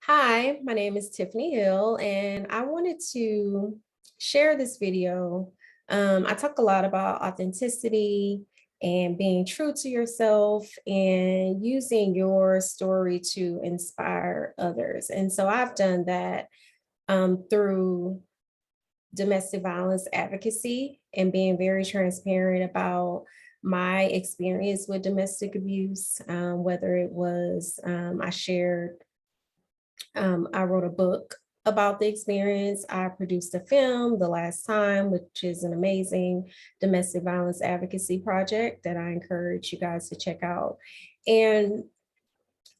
Hi, my name is Tiffany Hill, and I wanted to share this video. I talk a lot about authenticity and being true to yourself and using your story to inspire others. And so I've done that through domestic violence advocacy and being very transparent about my experience with domestic abuse, whether it was I wrote a book about the experience. I produced a film the last time, which is an amazing domestic violence advocacy project that I encourage you guys to check out. And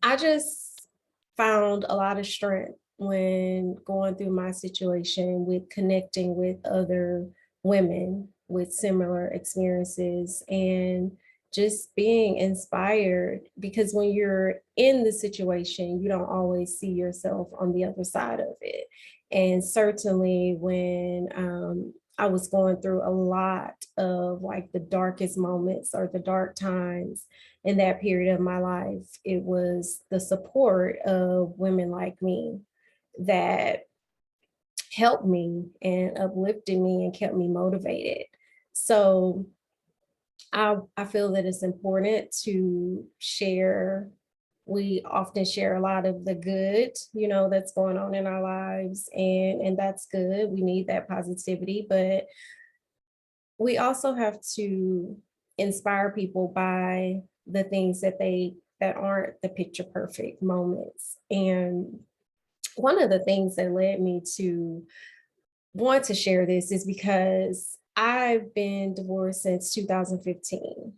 I just found a lot of strength when going through my situation with connecting with other women with similar experiences and just being inspired because when you're in the situation, you don't always see yourself on the other side of it. And certainly when I was going through a lot of like the darkest moments or the dark times, in that period of my life, it was the support of women like me that helped me and uplifted me and kept me motivated. So I feel that it's important to share. We often share a lot of the good, that's going on in our lives, and that's good. We need that positivity, but we also have to inspire people by the things that aren't the picture perfect moments. And one of the things that led me to want to share this is because I've been divorced since 2015.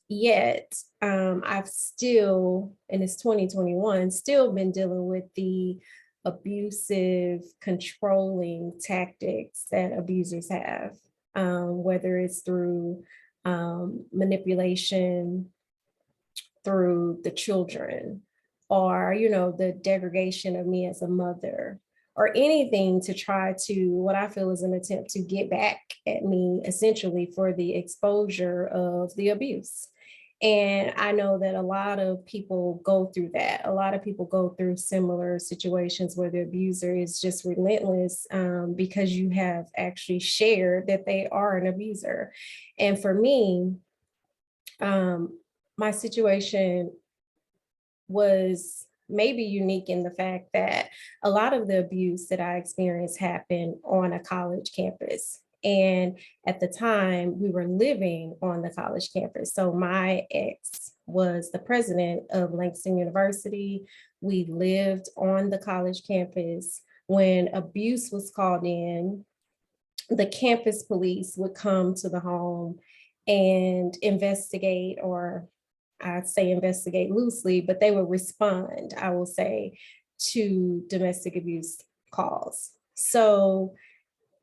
Yet I've still, and it's 2021, still been dealing with the abusive, controlling tactics that abusers have, whether it's through manipulation, through the children, or, the degradation of me as a mother, or anything to try to, what I feel is an attempt to get back at me, essentially, for the exposure of the abuse. And I know that a lot of people go through that. A lot of people go through similar situations where the abuser is just relentless because you have actually shared that they are an abuser. And for me, my situation was maybe unique in the fact that a lot of the abuse that I experienced happened on a college campus. And at the time, we were living on the college campus. So my ex was the president of Langston University. We lived on the college campus. When abuse was called in, the campus police would come to the home and investigate, or I'd say investigate loosely, but they would respond, I will say, to domestic abuse calls. So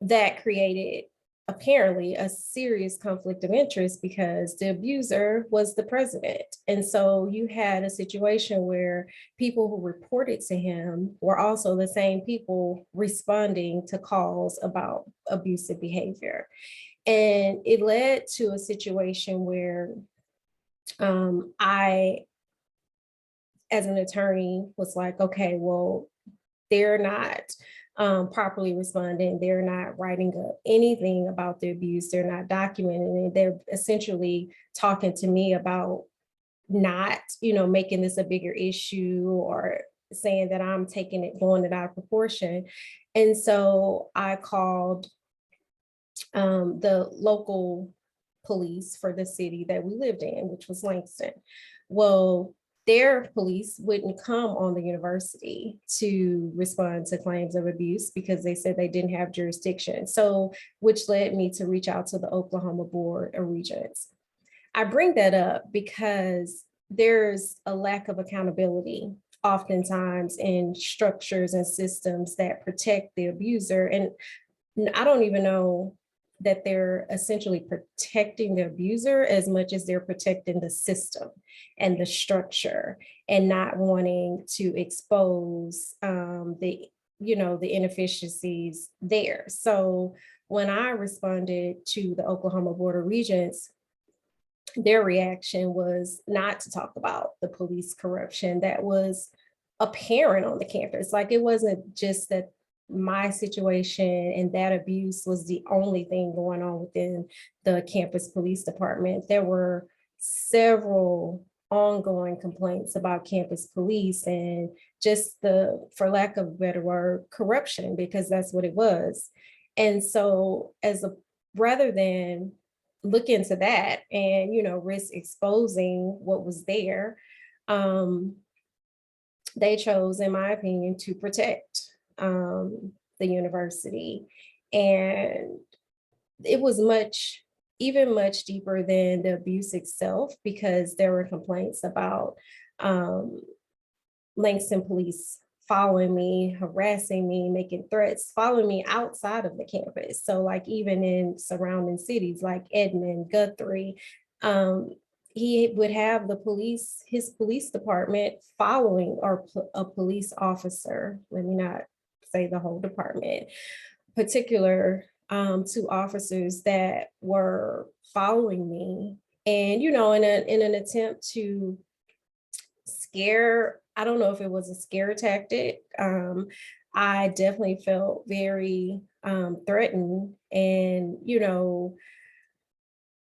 that created apparently a serious conflict of interest because the abuser was the president. And so you had a situation where people who reported to him were also the same people responding to calls about abusive behavior. And it led to a situation where I, as an attorney, was like, okay, well, they're not properly responding. They're not writing up anything about the abuse. They're not documenting it. They're essentially talking to me about not, making this a bigger issue or saying that I'm taking it, blowing it out of proportion. And so I called the local police for the city that we lived in, which was Langston. Well, their police wouldn't come on the university to respond to claims of abuse because they said they didn't have jurisdiction. So, which led me to reach out to the Oklahoma Board of Regents. I bring that up because there's a lack of accountability oftentimes in structures and systems that protect the abuser. And I don't even know that they're essentially protecting the abuser as much as they're protecting the system and the structure and not wanting to expose the inefficiencies there. So when I responded to the Oklahoma Board of Regents, their reaction was not to talk about the police corruption that was apparent on the campus. Like, it wasn't just that my situation and that abuse was the only thing going on within the campus police department. There were several ongoing complaints about campus police and just the, for lack of a better word, corruption, because that's what it was. And so rather than look into that and, risk exposing what was there, they chose, in my opinion, to protect the university. And it was even much deeper than the abuse itself, because there were complaints about Langston police following me, harassing me, making threats, following me outside of the campus. So like even in surrounding cities like Edmond, Guthrie, he would have his police department following, or a police officer, let me not say the whole department, particular two officers that were following me. And, in an attempt to scare, I don't know if it was a scare tactic. I definitely felt very threatened, and,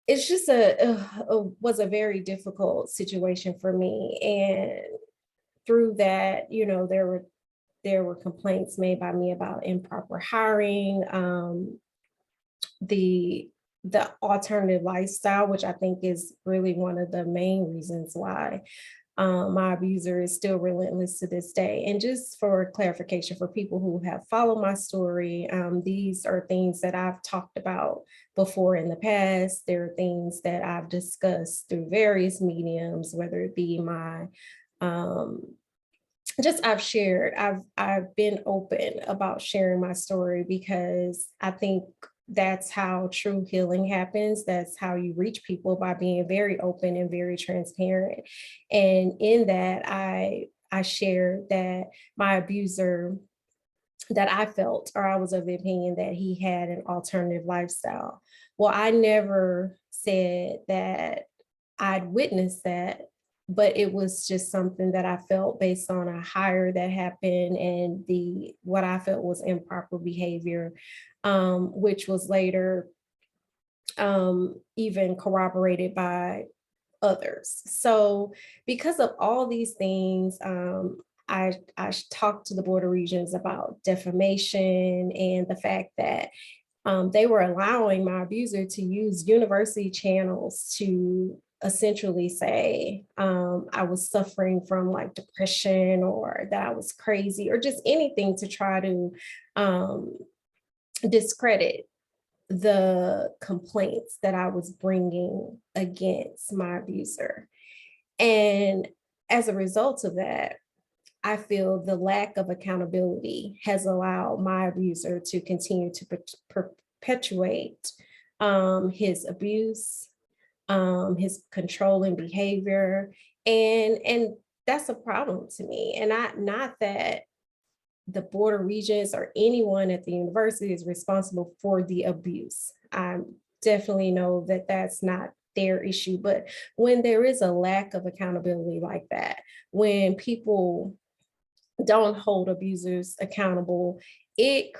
it's just was a very difficult situation for me. And through that, there were complaints made by me about improper hiring, the alternative lifestyle, which I think is really one of the main reasons why my abuser is still relentless to this day. And just for clarification for people who have followed my story, these are things that I've talked about before in the past. There are things that I've discussed through various mediums, whether it be my I've been open about sharing my story, because I think that's how true healing happens. That's how you reach people, by being very open and very transparent. And in that, I shared that my abuser, that I felt, or I was of the opinion that he had an alternative lifestyle. Well, I never said that I'd witnessed that, but it was just something that I felt based on a hire that happened, and what I felt was improper behavior, which was later even corroborated by others. So because of all these things, I talked to the Board of Regents about defamation and the fact that they were allowing my abuser to use university channels to essentially say I was suffering from like depression, or that I was crazy, or just anything to try to discredit the complaints that I was bringing against my abuser. And as a result of that, I feel the lack of accountability has allowed my abuser to continue to perpetuate his abuse, his controlling behavior, and that's a problem to me. And not that the Board of Regents or anyone at the university is responsible for the abuse. I definitely know that that's not their issue, but when there is a lack of accountability like that, when people don't hold abusers accountable, it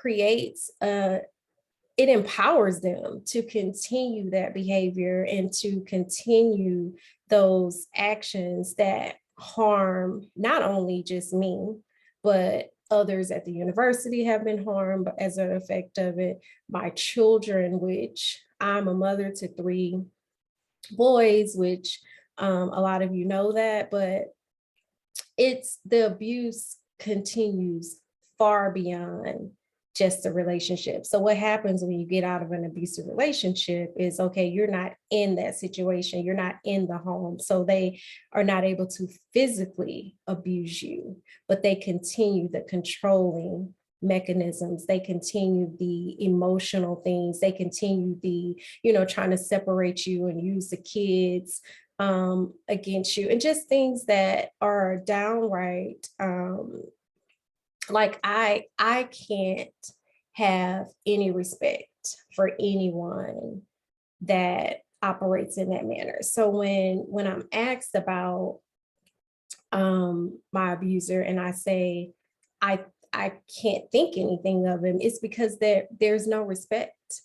empowers them to continue that behavior and to continue those actions that harm not only just me, but others at the university have been harmed as an effect of it. My children, which I'm a mother to 3 boys, which a lot of you know that, but the abuse continues far beyond just a relationship. So what happens when you get out of an abusive relationship is, okay, you're not in that situation, you're not in the home, so they are not able to physically abuse you, but they continue the controlling mechanisms, they continue the emotional things, they continue the, trying to separate you and use the kids against you, and just things that are downright like I can't have any respect for anyone that operates in that manner. So when I'm asked about my abuser and I say, I I can't think anything of him, it's because there's no respect.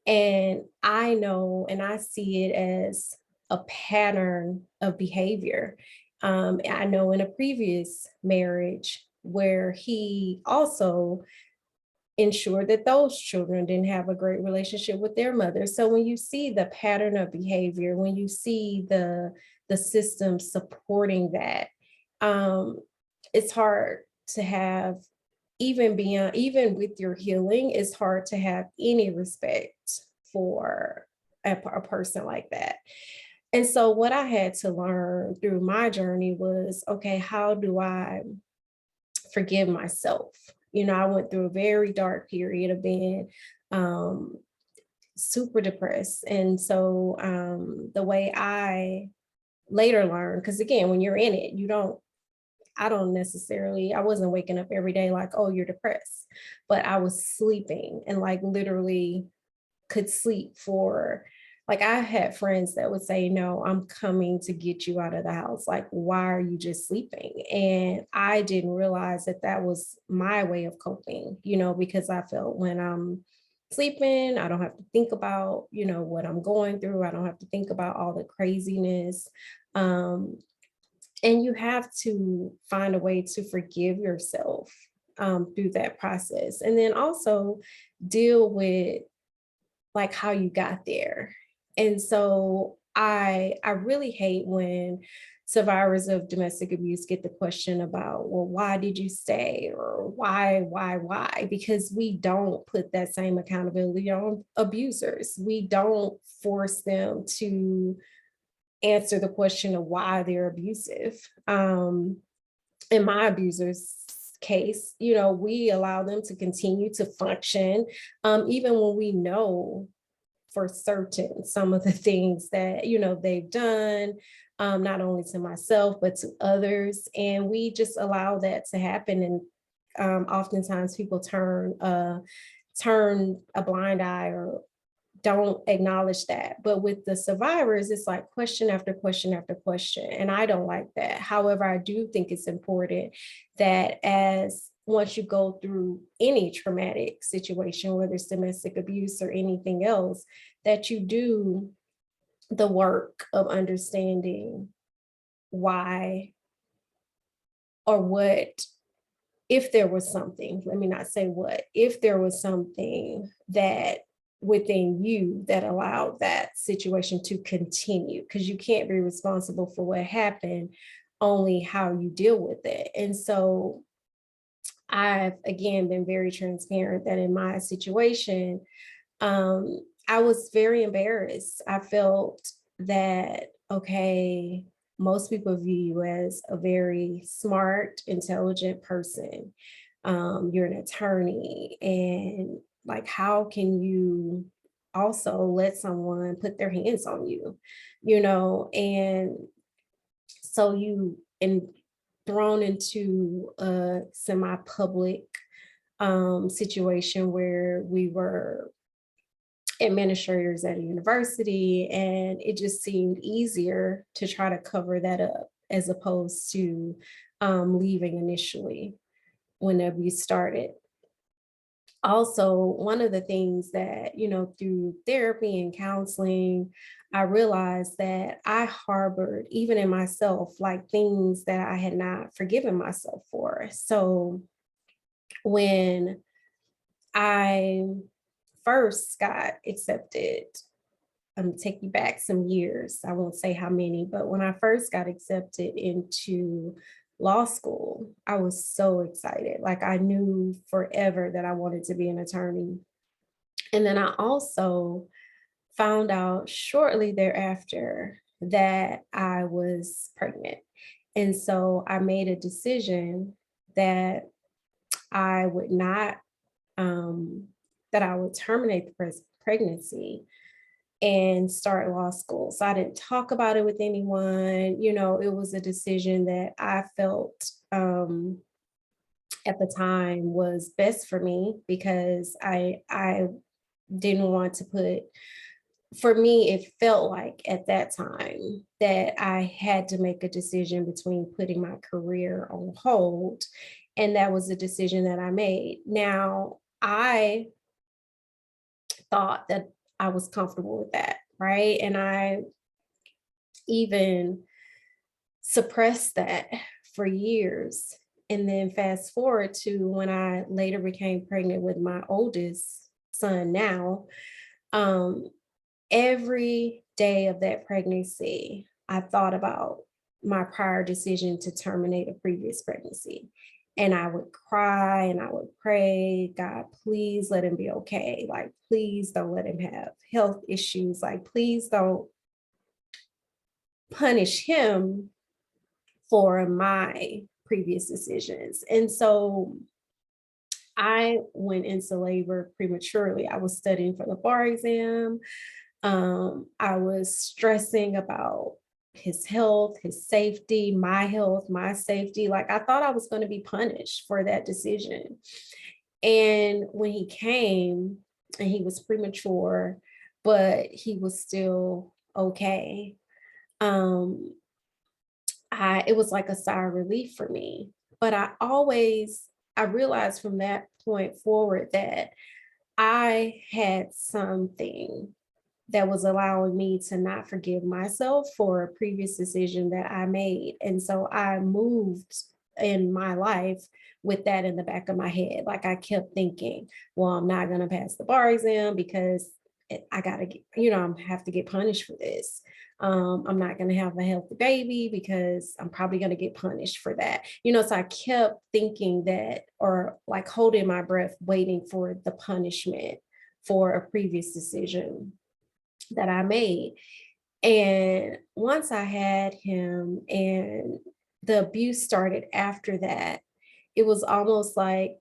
And I know and I see it as a pattern of behavior. I know in a previous marriage where he also ensured that those children didn't have a great relationship with their mother. So when you see the pattern of behavior, when you see the system supporting that, um, it's hard to have, even beyond, even with your healing, it's hard to have any respect for a person like that. And so what I had to learn through my journey was, okay, how do I forgive myself? I went through a very dark period of being um, super depressed. And so the way I later learned, because again, when you're in it, I wasn't waking up every day like, oh, you're depressed, but I was sleeping and like literally could sleep for, like, I had friends that would say, no, I'm coming to get you out of the house. Like, why are you just sleeping? And I didn't realize that that was my way of coping, because I felt when I'm sleeping, I don't have to think about, what I'm going through. I don't have to think about all the craziness. Um, and you have to find a way to forgive yourself through that process. And then also deal with like how you got there. And so I really hate when survivors of domestic abuse get the question about, well, why did you stay? Or why? Because we don't put that same accountability on abusers. We don't force them to answer the question of why they're abusive. In my abuser's case, we allow them to continue to function, even when we know for certain some of the things that they've done, not only to myself but to others, and we just allow that to happen. And oftentimes people turn a blind eye or don't acknowledge that. But with the survivors, it's like question after question after question. And I don't like that. However, I do think it's important that as once you go through any traumatic situation, whether it's domestic abuse or anything else, that you do the work of understanding why or what, if there was something, let me not say what, if there was something that within you that allowed that situation to continue, because you can't be responsible for what happened, only how you deal with it. And so I've again been very transparent that in my situation, I was very embarrassed. I felt that, okay, most people view you as a very smart, intelligent person. You're an attorney, and like, how can you also let someone put their hands on you, And so you and thrown into a semi-public situation where we were administrators at a university, and it just seemed easier to try to cover that up as opposed to leaving initially when the abuse started. Also, one of the things that, through therapy and counseling, I realized that I harbored, even in myself, like things that I had not forgiven myself for. So when I first got accepted, take you back some years, I won't say how many, but when I first got accepted into law school, I was so excited. Like, I knew forever that I wanted to be an attorney. And then I also found out shortly thereafter that I was pregnant. And so I made a decision that I would not, that I would terminate the pregnancy and start law school. So I didn't talk about it with anyone. It was a decision that I felt at the time was best for me, because I didn't want to put for me, it felt like at that time that I had to make a decision between putting my career on hold. And that was the decision that I made. Now, I thought that I was comfortable with that, right? And I even suppressed that for years. And then fast forward to when I later became pregnant with my oldest son now, um, every day of that pregnancy, I thought about my prior decision to terminate a previous pregnancy. And I would cry and I would pray, God, please let him be okay. Like, please don't let him have health issues. Like, please don't punish him for my previous decisions. And so I went into labor prematurely. I was studying for the bar exam. I was stressing about his health, his safety, my health, my safety. Like I thought I was going to be punished for that decision. And when he came and he was premature, but he was still okay. Um, it was like a sigh of relief for me. But I realized from that point forward that I had something that was allowing me to not forgive myself for a previous decision that I made. And so I moved in my life with that in the back of my head. Like I kept thinking, well, I'm not going to pass the bar exam because I got to get, I have to get punished for this. I'm not going to have a healthy baby because I'm probably going to get punished for that. So I kept thinking that, or like holding my breath, waiting for the punishment for a previous decision that I made. And once I had him and the abuse started after that, it was almost like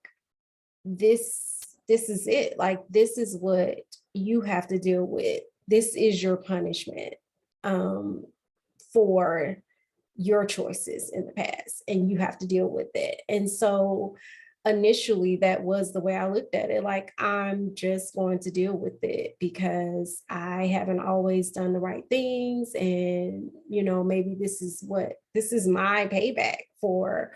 this is it. Like this is what you have to deal with. This is your punishment for your choices in the past, and you have to deal with it. And so initially that was the way I looked at it. Like I'm just going to deal with it because I haven't always done the right things. And, maybe this is my payback for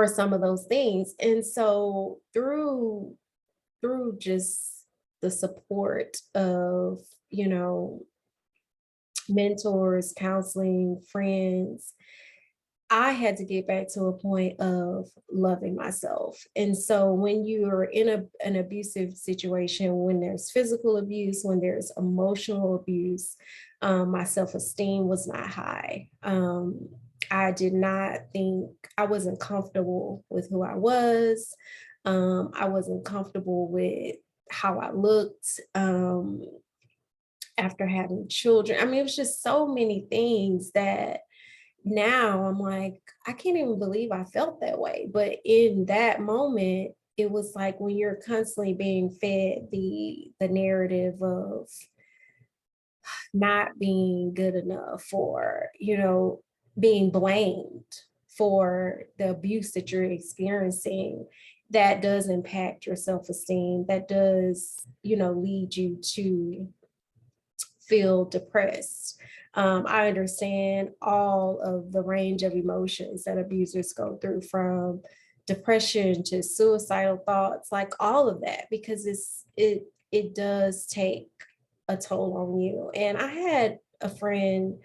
some of those things. And so through just the support of, mentors, counseling, friends, I had to get back to a point of loving myself. And so when you're in an abusive situation, when there's physical abuse, when there's emotional abuse, my self-esteem was not high. I did not think, I wasn't comfortable with who I was. I wasn't comfortable with how I looked. After having children, I mean, it was just so many things that now I'm like, I can't even believe I felt that way. But in that moment, it was like when you're constantly being fed the narrative of not being good enough, or, being blamed for the abuse that you're experiencing, that does impact your self-esteem. That does, lead you to feel depressed. I understand all of the range of emotions that abusers go through, from depression to suicidal thoughts, like all of that, because it does take a toll on you. And I had a friend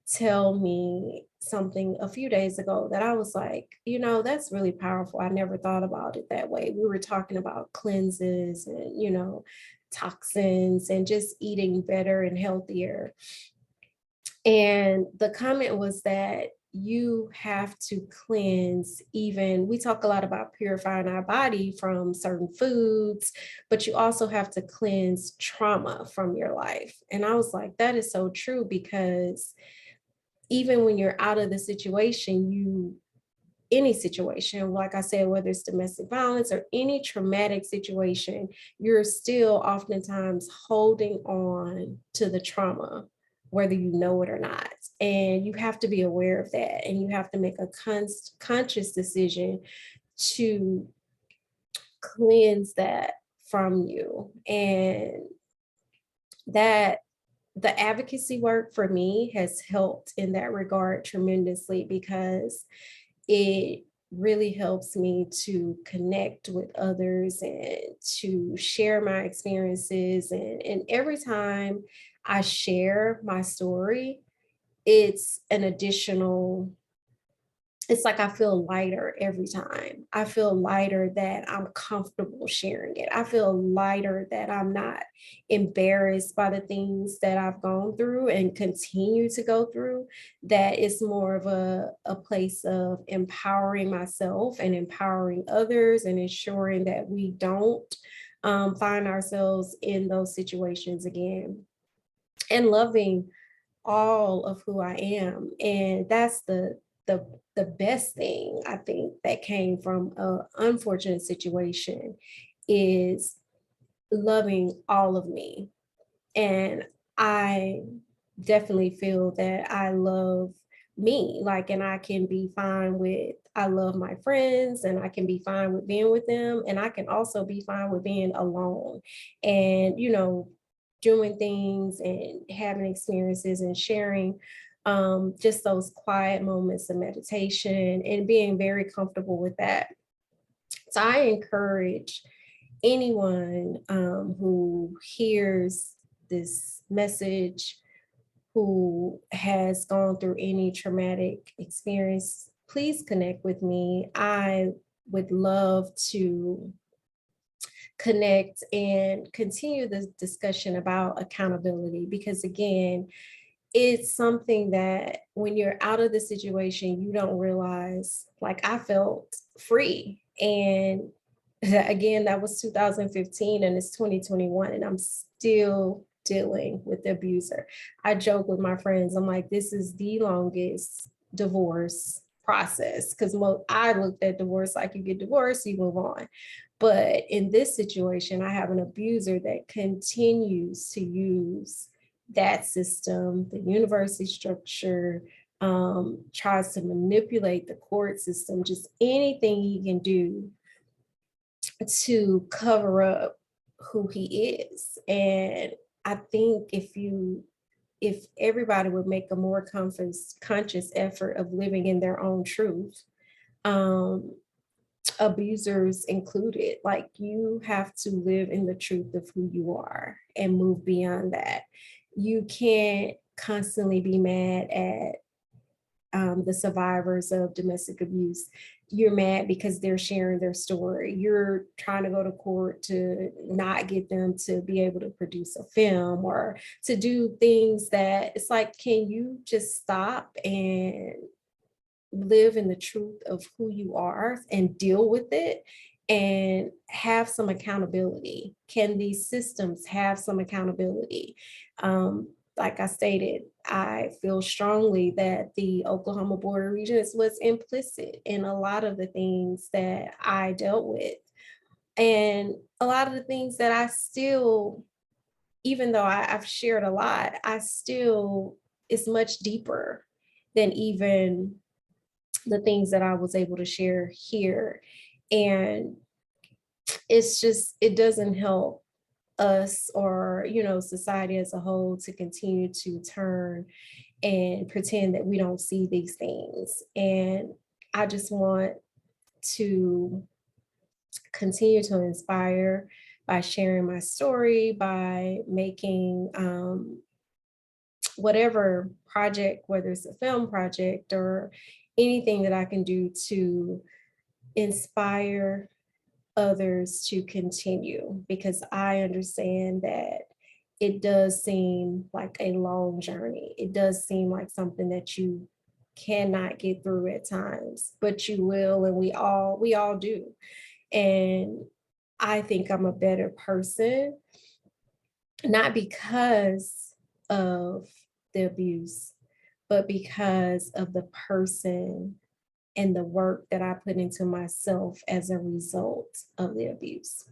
tell me something a few days ago that I was like, that's really powerful. I never thought about it that way. We were talking about cleanses and, toxins and just eating better and healthier. And the comment was that you have to cleanse. Even we talk a lot about purifying our body from certain foods, but you also have to cleanse trauma from your life. And I was like, that is so true, because even when you're out of the situation, any situation, like I said, whether it's domestic violence or any traumatic situation, you're still oftentimes holding on to the trauma, whether you know it or not. And you have to be aware of that. And you have to make a conscious decision to cleanse that from you. And that the advocacy work for me has helped in that regard tremendously, because it really helps me to connect with others and to share my experiences. And every time I share my story, it's an additional, it's like I feel lighter every time. I feel lighter that I'm comfortable sharing it. I feel lighter that I'm not embarrassed by the things that I've gone through and continue to go through. That it's more of a place of empowering myself and empowering others, and ensuring that we don't find ourselves in those situations again, and loving all of who I am. And that's the the best thing I think that came from an unfortunate situation, is loving all of me. And I definitely feel that I love me, like, and I can be fine with, I love my friends and I can be fine with being with them. And I can also be fine with being alone and, doing things and having experiences and sharing just those quiet moments of meditation and being very comfortable with that. So I encourage anyone who hears this message, who has gone through any traumatic experience, please connect with me. I would love to connect and continue this discussion about accountability, because again, it's something that when you're out of the situation, you don't realize. Like, I felt free. And again, that was 2015 and it's 2021, and I'm still dealing with the abuser. I joke with my friends, I'm like, this is the longest divorce process, because I looked at divorce like, you get divorced, you move on. But in this situation, I have an abuser that continues to use that system, the university structure, tries to manipulate the court system, just anything he can do to cover up who he is. And I think if everybody would make a more conscious effort of living in their own truth, um, abusers included, like, you have to live in the truth of who you are and move beyond that. You can't constantly be mad at the survivors of domestic abuse. You're mad because they're sharing their story. You're trying to go to court to not get them to be able to produce a film or to do things that, it's like, can you just stop and live in the truth of who you are and deal with it and have some accountability? Can these systems have some accountability? Like I stated, I feel strongly that the Oklahoma Board of Regents was implicit in a lot of the things that I dealt with. And a lot of the things that I still, even though I've shared a lot, I still, it's much deeper than even the things that I was able to share here. And it's just, it doesn't help us, or society as a whole, to continue to turn and pretend that we don't see these things. And I just want to continue to inspire by sharing my story, by making whatever project, whether it's a film project or anything that I can do to inspire others to continue, because I understand that it does seem like a long journey. It does seem like something that you cannot get through at times, but you will, and we all do. And I think I'm a better person, not because of the abuse, but because of the person and the work that I put into myself as a result of the abuse.